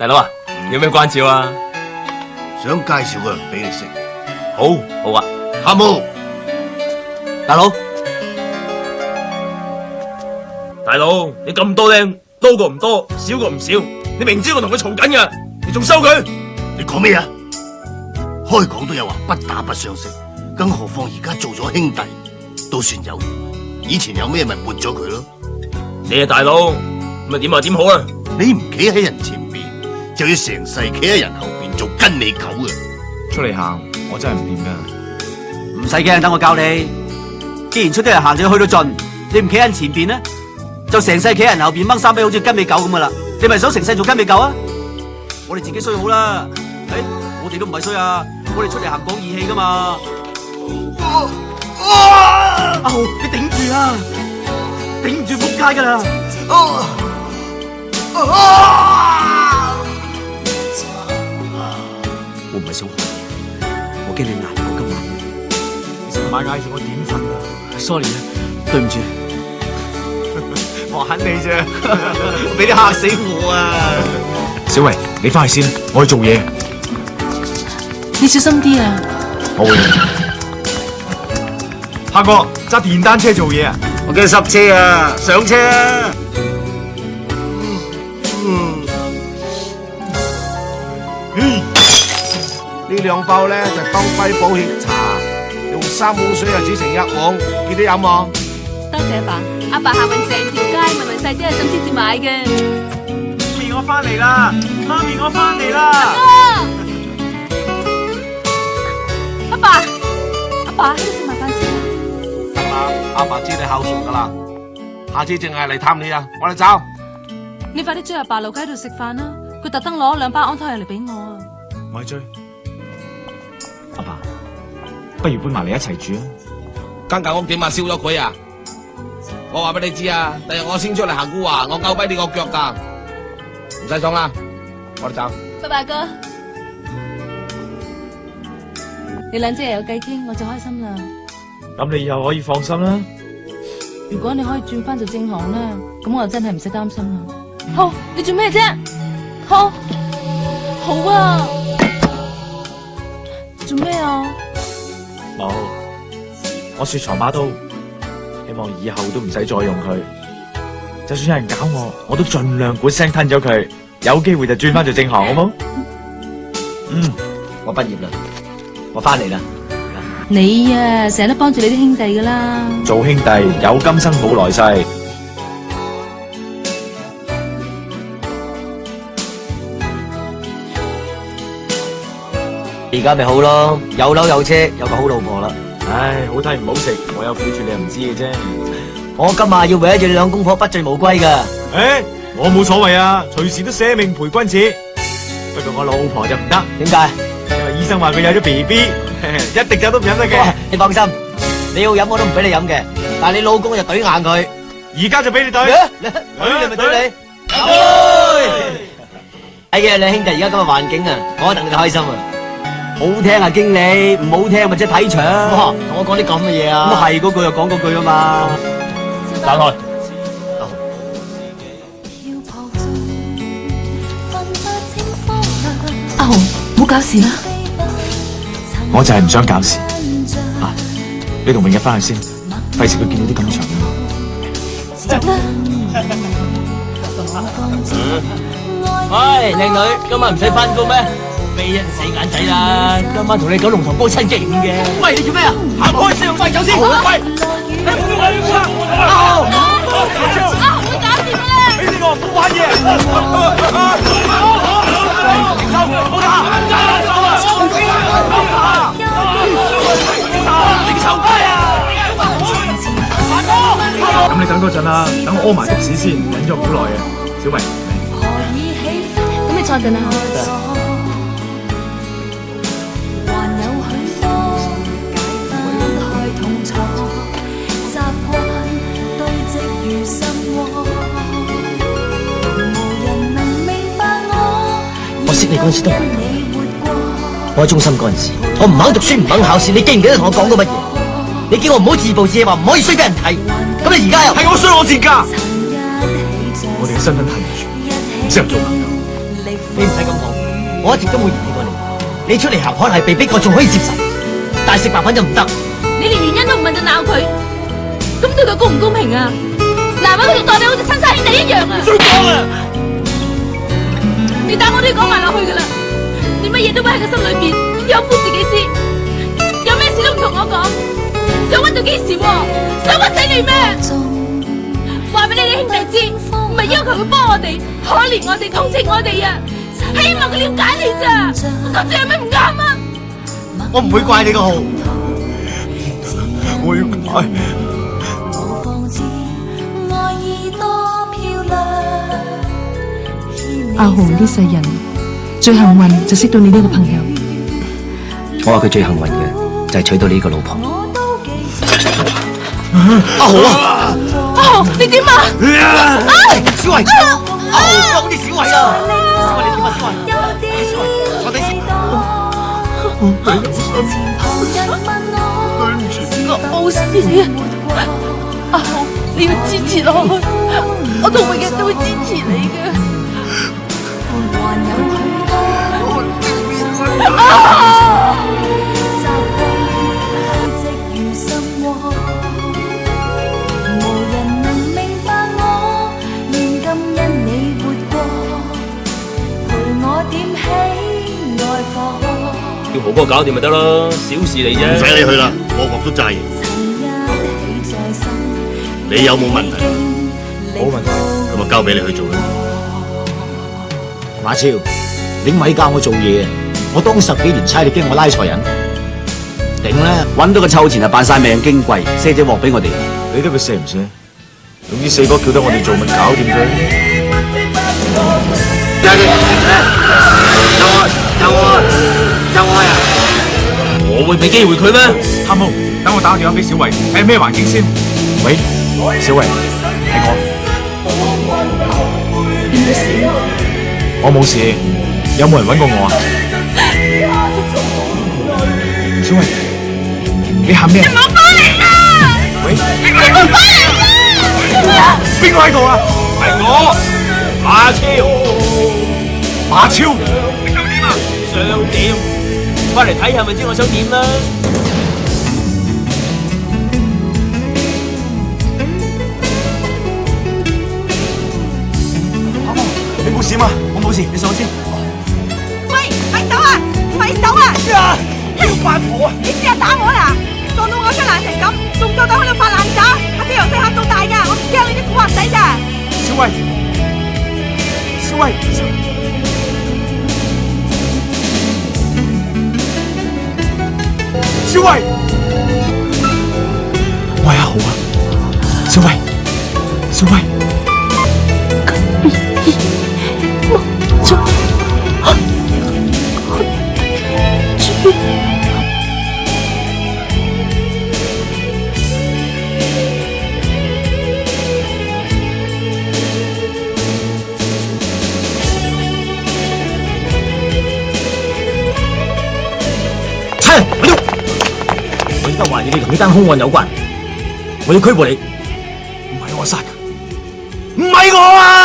大佬啊，有咩關照啊？想介紹個人俾你識。好啊。蛤蟆，大佬，你咁多靚，多過唔多，少過唔少，你明知我同佢嘈緊㗎，你仲收佢？你講咩啊？開講都有話不打不相識，更何況而家做咗兄弟，都算有緣。以前有咩咪抹咗佢咯。你啊大佬，咁啊點啊點好啊？你唔企喺人前邊，就要成世企喺人後邊做跟你狗嘅。出嚟行，我真係唔掂噶。唔使驚，等我教你。既然出啲人行就要去到盡，你唔企喺人前邊咧，就成世企喺人後邊掹衫尾，好似跟尾狗咁噶啦。你咪想成世做跟尾狗啊？我哋自己衰好啦。我哋都唔係衰啊，我哋出嚟行講義氣噶嘛。阿豪，你頂住啊！頂唔住仆街噶啦！我唔係想害你，我驚你捱唔過今晚。成晚嗌住我點瞓啊 sorry 啊，對唔住。我肯你啫，俾你嚇死我啊！小維，你翻去先，我去做嘢。你小心啲啊！我會。下個揸電單車做嘢啊！我驚塞車啊，上車啊！呢兩包咧就當歸補血茶，用3碗水就煮成1碗，記得飲喎。多謝阿爸，阿爸行運成條街問問細姐係甚先至買嘅。媽咪我翻嚟啦！媽咪我翻嚟啦！阿爸，阿爸，你食埋飯先。得啦，阿爸知你孝順噶啦，下次淨係嚟探你啊，我哋走。你快啲追阿爸留喺度食飯啦，佢特登攞2包安胎藥嚟俾我啊！咪追，阿爸，不如搬埋嚟一齊住啊！間舊屋點啊？燒咗佢啊！我話俾你知啊，第日我先出嚟行古話，我救跛你個腳噶，唔使講啦，我哋走。拜拜哥，你兩姐有計傾，我就開心啦。咁你以後可以放心啦。如果你可以轉翻做正行咧，咁我就真係唔使擔心啦。好，你做咩啫？好，好啊。做咩啊？冇，我雪藏把刀，希望以後都唔使再用佢。就算有人搞我都盡量管聲吞咗佢。有機會就轉翻做正行，好冇？我畢業啦，我翻嚟啦。你啊，成日都幫住你啲兄弟噶啦。做兄弟有今生冇來世。而家咪好咯，有樓有車，有個好老婆啦。唉，好睇唔好食，我有苦處你又唔知嘅啫。我今晚要為住你兩公婆不醉無歸噶。我冇所謂啊，隨時都捨命陪君子。不過我老婆就唔得。點解？因為醫生話佢有咗 BB，一滴酒都唔飲得嘅。你放心，你要飲我都唔俾你飲嘅，但係你老公就懟硬佢。而家就俾你懟。懟你咪懟你。哎呀，你兄弟而家咁嘅環境啊，我一定你開心啊！好聽啊經理，唔好聽咪即係睇場。哇，同我講啲咁嘅嘢啊！咁係嗰句就講嗰句啊嘛。散開。阿豪，唔好搞事啦。我就係唔想搞事。你同明日翻去先，費事佢見到啲咁長嘅。走啦。喂，靚女，今晚唔使翻工咩？飛啊死眼仔啦！今晚同你九龍塘煲親勁嘅。喂，你做咩啊？行開先，快走先！喂，阿豪，會搞掂啦！俾呢個唔好玩嘢。咁你等嗰陣啦，等我屙埋的士先，忍咗好耐啊，小維。咁你坐陣啊。我識你嗰陣時都唔係咁，我喺中心嗰陣時，我唔肯讀書唔肯考試，你記唔記得同我講過乜嘢？你叫我唔好自暴自棄，話唔可以衰俾人睇，咁你而家又係我衰我賤㗎。我哋嘅身份係唔住，適合做朋友。你唔使咁講，我一直都冇嫌棄過你。你出嚟行可能係被逼，我仲可以接受，但係食白粉就唔得。你連原因都唔問就鬧佢，咁對佢公唔公平啊？男人佢就當你好似親生兄弟一樣啊！再講啊！你打我都要講埋落去噶啦，你乜嘢都會喺個心裏邊，有苦自己知，有咩事都唔同我講，想屈到幾時？想屈死你咩？話俾你啲兄弟知，唔係要求佢幫我哋，可憐我哋，同情我哋啊！希望佢了解你咋，我咁做有咩唔啱啊？我唔會怪你個號，我要怪。阿豪呢世人最幸運就識到你呢個朋友。我話佢最幸運嘅就係娶到你呢個老婆。阿豪啊！阿豪，你點啊？小維，阿豪幫啲小維啊！小維你點啊？小維，小維坐低先。冇事啊！阿豪，你要支持落去，我同永遠都會支持你嘅。叫豪哥搞掂咪得咯，小事嚟啫。唔使你去啦，我鑊都炸型。你有冇問題？冇問題。咁啊，交俾你去做啦。馬超，你咪教我做嘢，我當10幾年差，你驚我拉錯人？頂啦！揾到個臭錢就扮晒命矜貴，卸隻鑊俾我哋。理得佢射唔射？總之四哥叫得我哋做咪搞掂佢。我會俾機會佢咩？探務，等我打個電話俾小維，睇下咩環境先。喂，小維，係我。邊個事？我冇事，有冇人揾過我啊？小維，你喊咩？你唔好翻嚟啦！喂，你唔好翻嚟啦！邊個喺度啊？係我，馬超。馬超，你想點啊？想點？翻嚟睇下咪知我想點啦。你冇事嘛？我冇事，你上先。喂，咪走啊！咪走啊！八婆啊！你試下打我啦！撞到我出爛成咁，仲夠膽喺度發爛渣！我由細嚇到大㗎，我唔驚你啲古惑仔㗎！小維，小維，小維，喂阿豪啊！小維，小維。我而家懷疑你同呢單兇案有關，我要拘捕你。唔係我殺嘅，唔係我啊！